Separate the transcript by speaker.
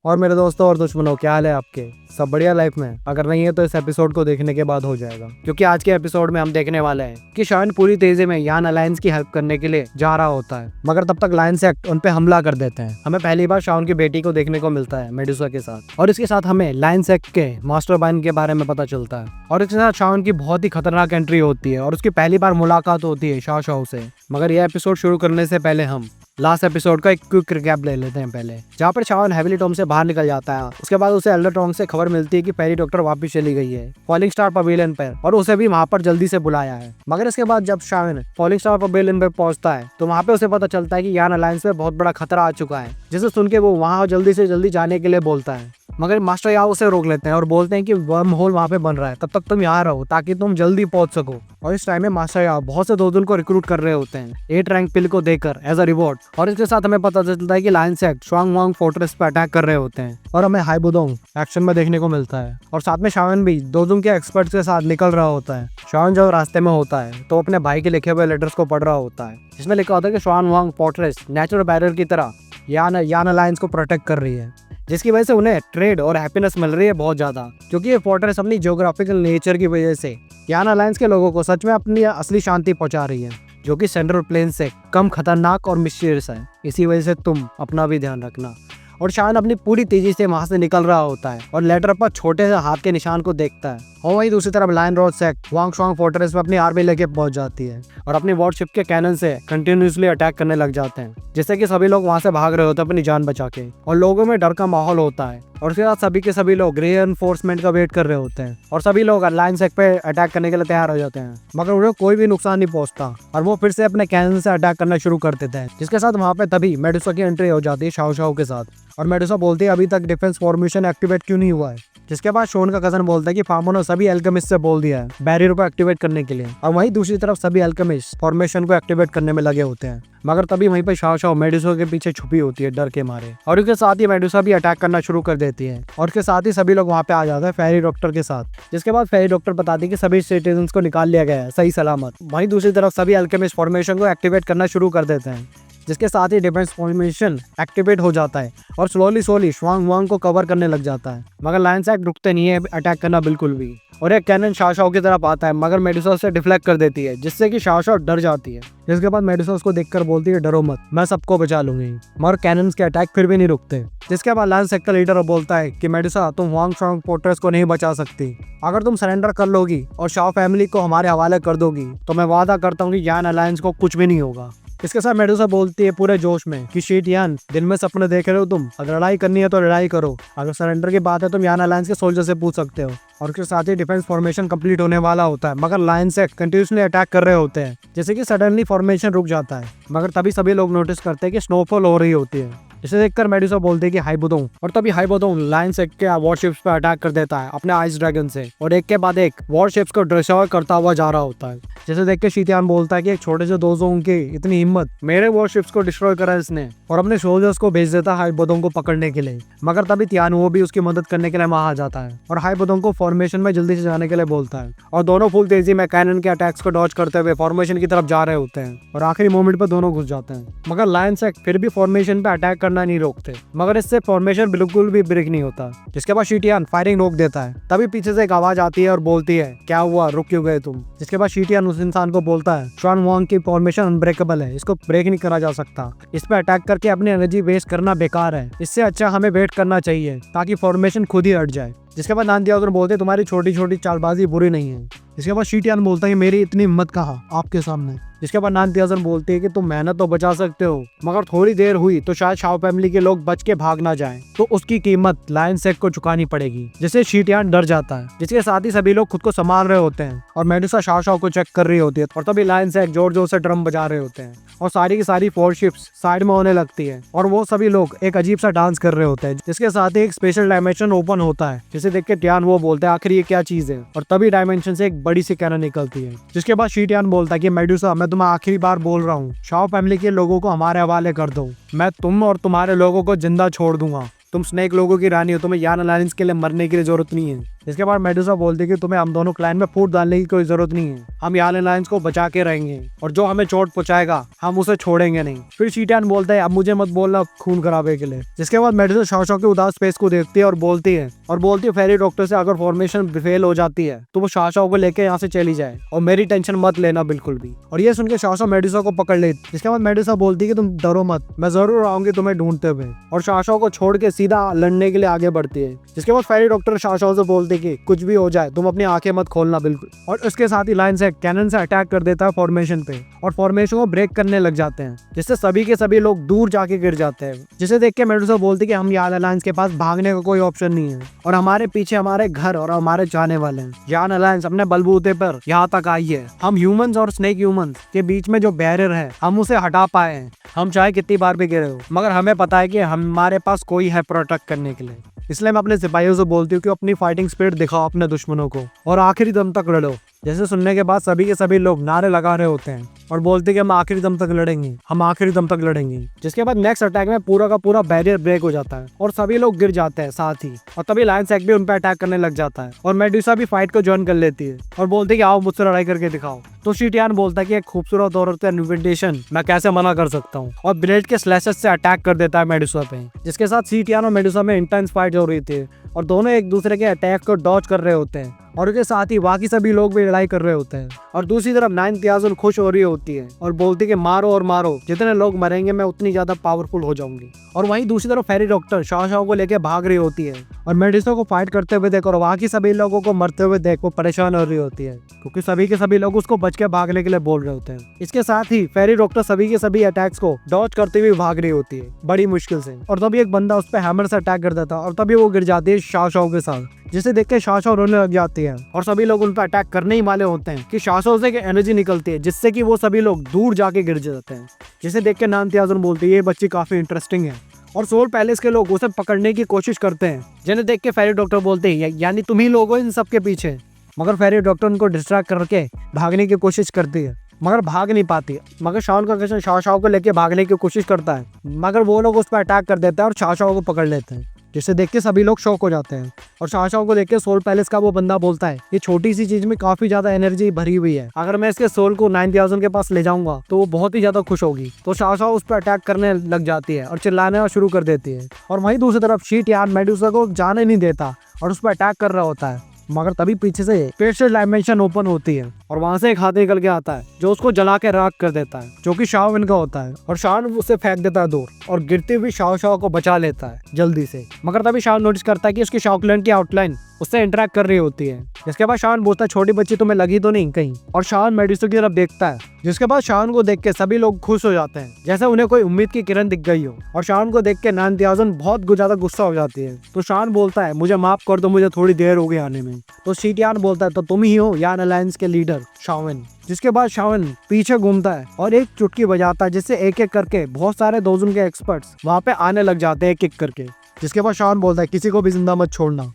Speaker 1: और मेरे दोस्तों और दुश्मनों, क्या हाल है आपके? सब बढ़िया लाइफ में? अगर नहीं है तो इस एपिसोड को देखने के बाद हो जाएगा, क्योंकि आज के एपिसोड में हम देखने वाले हैं कि शायन पूरी तेजी में यान अलायंस की हेल्प करने के लिए जा रहा होता है, मगर तब तक लायंस एक्ट उन पे हमला कर देते हैं। हमें पहली बार शायन की बेटी को देखने को मिलता है मेडुसा के साथ, और इसके साथ हमें लायंस एक्ट के मास्टरमाइंड के बारे में पता चलता है। और इसके साथ शायन की बहुत ही खतरनाक एंट्री होती है और उसकी पहली बार मुलाकात होती है शाओ से। मगर यह एपिसोड शुरू करने से पहले हम लास्ट एपिसोड का एक क्विक रिकैप ले लेते हैं पहले, जहाँ पर शाओन हेविली टॉम से बाहर निकल जाता है। उसके बाद उसे एल्डर टॉन्ग से खबर मिलती है कि फेरी डॉक्टर वापस चली गई है फॉलिंग स्टार पवेलियन पर, और उसे भी वहाँ पर जल्दी से बुलाया है। मगर इसके बाद जब शाओन फॉलिंग स्टार पवेलियन पर पहुंचता है तो वहाँ पे उसे पता चलता है कि यान अलायंस में बहुत बड़ा खतरा आ चुका है, जिसे सुन के वो वहाँ जल्दी से जल्दी जाने के लिए बोलता है। मगर मास्टर याओ उसे रोक लेते हैं और बोलते हैं कि वर्म होल वहाँ पे बन रहा है, तब तक तुम यहाँ रहो ताकि तुम जल्दी पहुंच सको। और इस टाइम में मास्टर याओ बहुत से दोस्तों को रिक्रूट कर रहे होते हैं 8 रैंक पिल को देकर एज अ रिवॉर्ड। और इसके साथ हमें पता चलता है कि लायंस एक्ट शुआंगवांग फोर्ट्रेस पर अटैक कर रहे होते हैं और हमें हाइबुडोंग एक्शन में देखने को मिलता है। और साथ में शाओन भी दोजोंग के एक्सपर्ट्स के साथ निकल रहा होता है। शाओन जब रास्ते में होता है तो अपने भाई के लिखे हुए लेटर्स को पढ़ रहा होता है, जिसमें लिखा होता है कि शुआंगवांग फोर्ट्रेस नेचुरल बैरियर की तरह यान अलायंस को प्रोटेक्ट कर रही है, जिसकी वजह से उन्हें ट्रेड और हैप्पीनेस मिल रही है बहुत ज्यादा, क्योंकि ये फोर्ट्रेस अपनी ज्योग्राफिकल नेचर की वजह से यान अलायंस के लोगों को सच में अपनी असली शांति पहुंचा रही है, जो कि सेंट्रल प्लेन से कम खतरनाक और मिस्टीरियस है। इसी वजह से तुम अपना भी ध्यान रखना। और शान अपनी पूरी तेजी से वहां से निकल रहा होता है और लेटर पर छोटे से हाथ के निशान को देखता है। और वहीं दूसरी तरफ लायन रोड से हुआंगशुआंग फोर्ट्रेस में अपनी आर्मी लेके पहुंच जाती है और अपनी वॉरशिप के कैनन से कंटिन्यूसली अटैक करने लग जाते हैं, जिससे कि सभी लोग वहां से भाग रहे होते हैं अपनी जान बचा के, और लोगों में डर का माहौल होता है। और उसके बाद सभी के सभी लोग रीइंफोर्समेंट का वेट कर रहे होते हैं और सभी लोग लायंस एक्ट पे अटैक करने के लिए तैयार हो जाते हैं, मगर उन्हें कोई भी नुकसान नहीं पहुंचता और वो फिर से अपने कैनन से अटैक करना शुरू कर देते हैं। जिसके साथ वहां पे तभी मेडुसा की एंट्री हो जाती है शाओ के साथ, और मेडुसा बोलती है अभी तक डिफेंस फॉर्मेशन एक्टिवेट क्यों नहीं हुआ है। जिसके बाद शोन का कजन बोलता है कि फार्मो ने सभी एल्केमिस्ट से बोल दिया है बैरियर को एक्टिवेट करने के लिए, और वहीं दूसरी तरफ सभी एल्केमिस्ट फॉर्मेशन को एक्टिवेट करने में लगे होते हैं। मगर तभी वहीं पर शाओ मेडुसा के पीछे छुपी होती है डर के मारे, और उसके साथ ही मेडुसा भी अटैक करना शुरू कर देती है। और उसके साथ ही सभी लोग वहाँ पे आ जाते हैं फेरी डॉक्टर के साथ, जिसके बाद फेरी डॉक्टर बताती है कि सभी सिटीजन को निकाल लिया गया है सही सलामत। वहीं दूसरी तरफ सभी एल्केमिस्ट फॉर्मेशन को एक्टिवेट करना शुरू कर देते हैं, जिसके साथ ही डिफेंस फॉर्मेशन एक्टिवेट हो जाता है और स्लोली शुआंगवांग को कवर करने लग जाता है। मगर लायंस एक्ट रुकते नहीं है अटैक करना बिल्कुल भी, और एक कैनन शाओ की तरफ आता है, मगर मेडुसा उसे डिफ्लेक्ट कर देती है, जिससे कि शाओ डर जाती है। जिसके बाद मेडुसा उसको देखकर बोलती है डरो मत, मैं सबको बचा लूंगी। मगर कैनन के अटैक फिर भी नहीं रुकते। जिसके बाद लायंस एक्ट का लीडर बोलता है कि मेडुसा तुम हुआंगशुआंग फोर्ट्रेस को नहीं बचा सकती। अगर तुम सरेंडर कर लोगी और शाओ फैमिली को हमारे हवाले कर दोगी तो मैं वादा करता हूँ कि यान अलायंस को कुछ भी नहीं होगा। इसके साथ मेडुसा बोलती है पूरे जोश में कि शीट यान, दिन में सपने देख रहे हो तुम, अगर लड़ाई करनी है तो लड़ाई करो, अगर सरेंडर की बात है तुम यान अलायंस के सोल्जर से पूछ सकते हो। और उसके साथ ही डिफेंस फॉर्मेशन कंप्लीट होने वाला होता है, मगर लायंस एक्ट कंटिन्यूसली अटैक कर रहे होते हैं, जैसे कि सडनली फॉर्मेशन रुक जाता है। मगर तभी सभी लोग नोटिस करते हैं कि स्नोफॉल हो रही होती है, इसे देखकर मेडुसा बोलते हैं कि हाइबुडोंग, और तभी हाइबुडोंग लायंस एक्ट के वॉरशिप्स पे अटैक कर देता है अपने आइस ड्रैगन से, और एक के बाद एक वॉरशिप्स को डिस्ट्रॉय करता हुआ जा रहा होता है। जैसे देख के शीतियान बोलता है कि एक छोटे से दोजोंग की इतनी हिम्मत, मेरे वॉरशिप्स को डिस्ट्रॉय करा इसने, और अपने सोल्जर्स को भेज देता है हाइबुडोंग को पकड़ने के लिए। मगर तभी तियान वो भी उसकी मदद करने के लिए वहां आ जाता है और हाइबुडोंग को फॉर्मेशन में जल्दी से जाने के लिए बोलता है, और दोनों फुल तेजी में कैनन के अटैक्स को डॉज करते हुए फॉर्मेशन की तरफ जा रहे होते हैं, और आखिरी मोमेंट पर दोनों घुस जाते हैं। मगर लायंस एक्ट फिर भी फॉर्मेशन पे अटैक करना नहीं रोकते, मगर इससे फॉर्मेशन बिल्कुल भी ब्रेक नहीं होता। जिसके बाद शीटियान फायरिंग रोक देता है। तभी पीछे से एक आवाज आती है और बोलती है क्या हुआ, रुक क्यों गए तुम। जिसके बाद शीटियान उस इंसान को बोलता है शुआंगवांग की फॉर्मेशन अनब्रेकेबल है, इसको ब्रेक नहीं करा जा सकता, इस पे अटैक करके अपनी एनर्जी वेस्ट करना बेकार है, इससे अच्छा हमें वेट करना चाहिए ताकि फॉर्मेशन खुद ही हट जाए। जिसके बाद नानदियाओ बोलते तुम्हारी छोटी छोटी चालबाजी बुरी नहीं है। इसके बाद शीटियान बोलता है मेरी इतनी हिम्मत कहाँ आपके सामने। जिसके बाद नानदियाजन बोलती है कि तुम मेहनत तो बचा सकते हो, मगर थोड़ी देर हुई तो शायद शाओ फैमिली के लोग बच के भाग ना जाएं, तो उसकी कीमत लायंस एक्ट को चुकानी पड़ेगी। जिससे शीटियान डर जाता है। जिसके साथ ही सभी लोग खुद को संभाल रहे होते हैं और मेडुसा शाओ को चेक कर रही होती है, और तभी लायंस एक्ट जोर जोर से ड्रम बजा रहे होते हैं और सारी की सारी वॉरशिप्स साइड में होने लगती है, और वो सभी लोग एक अजीब सा डांस कर रहे होते हैं। जिसके साथ ही एक स्पेशल डायमेंशन ओपन होता है, जिसे देख के टियान वो बोलते हैं आखिर ये क्या चीज है, और तभी डायमेंशन से एक बड़ी सी कैनन निकलती है। जिसके बाद शीटियान बोलता है कि मेडुसा मैं तुम्हें आखिरी बार बोल रहा हूँ, शाओ फैमिली के लोगों को हमारे हवाले कर दो, मैं तुम और तुम्हारे लोगों को जिंदा छोड़ दूंगा। तुम स्नेक लोगों की रानी हो, तुम्हें यान अलायंस के लिए मरने की जरूरत नहीं है। इसके बाद मेडुसा बोलती है कि तुम्हें हम दोनों क्लाइंट में फूट डालने की कोई जरूरत नहीं है, हम यान अलायंस को बचा के रहेंगे और जो हमें चोट पहुंचाएगा हम उसे छोड़ेंगे नहीं। फिर शीटियान बोलता है अब मुझे मत बोलना खून खराबे के लिए। जिसके बाद मेडुसा शाओ के उदास फेस को देखती है और बोलती है फेरी डॉक्टर से अगर फॉर्मेशन फेल हो जाती है तो वो शाओ को लेके यहाँ से चली जाए और मेरी टेंशन मत लेना बिल्कुल भी। और ये सुन के शाओ मेडुसा को पकड़ लेती। जिसके बाद मेडुसा बोलती है कि तुम डरो मत, मैं जरूर आऊंगी तुम्हें ढूंढते हुए, और शाओ को छोड़ के सीधा लड़ने के लिए आगे बढ़ती है। जिसके बाद फेरी डॉक्टर शाओ से बोलती है कि कुछ भी हो जाए तुम अपनी आंखें मत खोलना बिल्कुल, और उसके साथ ही लाइन से कैनन से अटैक कर देता है फॉर्मेशन पे और फॉर्मेशन को ब्रेक करने लग जाते हैं, जिससे सभी के सभी लोग दूर जाके गिर जाते हैं। जिसे देख के मेडुसा बोलती है कि हम यान अलायंस के पास भागने का कोई ऑप्शन नहीं है और हमारे पीछे हमारे घर और हमारे जाने वाले हैं। यान अलायंस अपने बलबूते पर यहाँ तक आई है। हम ह्यूमंस और स्नेक ह्यूमंस के बीच में जो बैरियर है हम उसे हटा पाए हैं। हम चाहे कितनी बार भी गिरे हो मगर हमें पता है कि हमारे पास कोई है प्रोटेक्ट करने के लिए। इसलिए मैं अपने सिपाहियों से बोलती हूँ कि अपनी फाइटिंग स्पिरिट दिखाओ अपने दुश्मनों को और आखिरी दम तक लड़ो। जैसे सुनने के बाद सभी के सभी लोग नारे लगा रहे होते हैं और बोलते हैं कि हम आखिरी दम तक लड़ेंगे, हम आखिरी दम तक लड़ेंगे। जिसके बाद नेक्स्ट अटैक में पूरा का पूरा बैरियर ब्रेक हो जाता है और सभी लोग गिर जाते हैं साथ ही, और तभी लायन सेक भी उन पर अटैक करने लग जाता है और मेडुसा भी फाइट को ज्वाइन कर लेती है और बोलती है कि आओ मुझसे लड़ाई करके दिखाओ। तो शीटियान बोलता है कि एक खूबसूरत औरत का इन्विटेशन मैं कैसे मना कर सकता हूँ, और ब्लेड के स्लैशेस से अटैक कर देता है मेडुसा पे। जिसके साथ शीटियान और मेडुसा में इंटेंस फाइट हो रही थी और दोनों एक दूसरे के अटैक को डॉज कर रहे होते हैं और उसके साथ ही बाकी सभी लोग भी लड़ाई कर रहे होते हैं। और दूसरी तरफ नाइन त्याजुन खुश हो रही होती है और बोलती है कि मारो और मारो, जितने लोग मरेंगे मैं उतनी ज्यादा पावरफुल हो जाऊंगी। और वहीं दूसरी तरफ फेरी डॉक्टर शाओ को लेके भाग रही होती है और मेडुसा को फाइट करते हुए देख और बाकी सभी लोगों को मरते हुए देख वो परेशान हो रही होती है क्योंकि सभी के सभी लोग उसको बच के भागने के लिए बोल रहे होते हैं। इसके साथ ही फेरी डॉक्टर सभी के सभी अटैक्स को डॉज करते हुए भाग रही होती है बड़ी मुश्किल से, और तभी एक बंदा उस पर हैमर से अटैक कर देता है और तभी वो गिर जाती है शाओ के साथ, जिसे देख के शाओ रोने लग जाती है और सभी लोग उन पर अटैक करने ही वाले होते हैं कि शाओ से एनर्जी निकलती है जिससे कि वो सभी लोग दूर जाके गिर जाते हैं। जिसे देख के नान त्याजुन बोलती है ये बच्ची काफी इंटरेस्टिंग है, और सोल पैलेस के लोग उसे पकड़ने की कोशिश करते हैं। जिन्हें देख के फेरी डॉक्टर बोलते हैं यानी तुम ही लोग हो इन सब के पीछे, मगर फेरी डॉक्टर उनको डिस्ट्रैक्ट करके भागने की कोशिश करती है मगर भाग नहीं पाती। मगर शाओ का कृष्ण शाओ को लेके भागने की कोशिश करता है मगर वो लोग उस पर अटैक कर देते हैं और शाओ को पकड़ लेते हैं, जिसे देख के सभी लोग शॉक हो जाते हैं। और शाओ को देख के सोल पैलेस का वो बंदा बोलता है ये छोटी सी चीज में काफी ज्यादा एनर्जी भरी हुई है, अगर मैं इसके सोल को 9000 के पास ले जाऊंगा तो वो बहुत ही ज्यादा खुश होगी। तो शाओ उस पर अटैक करने लग जाती है और चिल्लाने शुरू कर देती है। और वहीं दूसरी तरफ शीटियान मेडुसा को जाने नहीं देता और उस पर अटैक कर रहा होता है, मगर तभी पीछे से स्पेशल डायमेंशन ओपन होती है और वहां से एक हाथ निकल के आता है जो उसको जला के राख कर देता है, जो कि शाओ का होता है। और शाओ उसे फेंक देता है दूर और गिरते हुए शाओ को बचा लेता है जल्दी से। मगर तभी शाओ नोटिस करता है कि उसकी शाओक्लैन की आउटलाइन उससे इंटरेक्ट कर रही होती है। जिसके बाद शाओ बोलता है छोटी बच्ची तुम्हें लगी तो नहीं कहीं, और शाओ मेडुसा की तरफ देखता है। जिसके बाद शाओ को देख के सभी लोग खुश हो जाते हैं जैसे उन्हें कोई उम्मीद की किरण दिख गई हो, और शाओ को देख के नान त्याजुन बहुत ज्यादा गुस्सा हो जाती है। तो शाओ बोलता है मुझे माफ कर दो, मुझे थोड़ी देर हो गई आने में। तो शीटियान बोलता है तो तुम ही हो यान अलायंस के लीडर शाओन। जिसके बाद शाओ पीछे घूमता है और एक चुटकी बजाता है जिससे एक एक करके बहुत सारे दोजुन के एक्सपर्ट्स वहाँ पे आने लग जाते हैं एक एक करके। जिसके बाद शाओ बोलता है किसी को भी जिंदा मत छोड़ना।